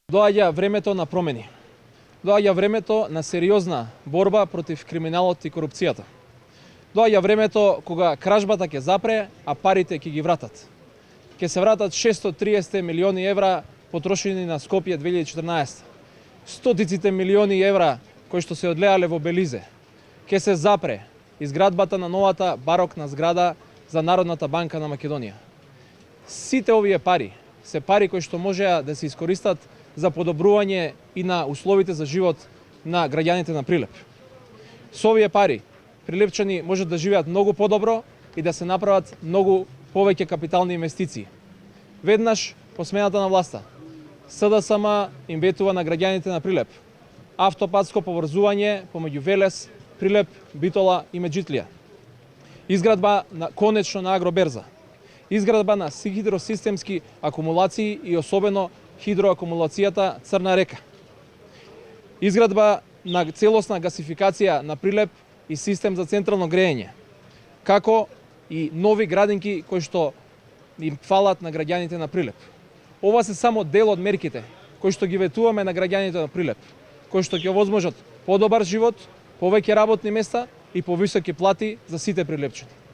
Доаѓа времето на промени. Доаѓа времето на сериозна борба против криминалот и корупцијата. Доаѓа времето кога кражбата ќе запре, а парите ќе ги вратат. Ќе се вратат 630 милиони евра потрошени на Скопје 2014. Стотиците милиони евра кои што се одлеале во Белизе. Ќе се запре изградбата на новата барокна зграда за Народната банка на Македонија. Сите овие пари се пари кои што можеа да се искористат за подобрување и на условите за живот на граѓаните на Прилеп. Со овие пари прилепчани можат да живеат многу подобро и да се направат многу повеќе капитални инвестиции. Веднаш по смената на власта, СДСМ им ветува на граѓаните на Прилеп автопатско поврзување помеѓу Велес, Прилеп, Битола и Меджитлија. Изградба конечно на агроберза. Изградба на хидросистемски акумулации и особено хидроакумулацијата Црна река. Изградба на целосна гасификација на Прилеп и систем за централно грејење, како и нови градинки кои што им фалат на граѓаните на Прилеп. Ова се само дел од мерките кои што ги ветуваме на граѓаните на Прилеп, кои што ќе овозможат подобар живот, повеќе работни места и повисоки плати за сите прилепчани.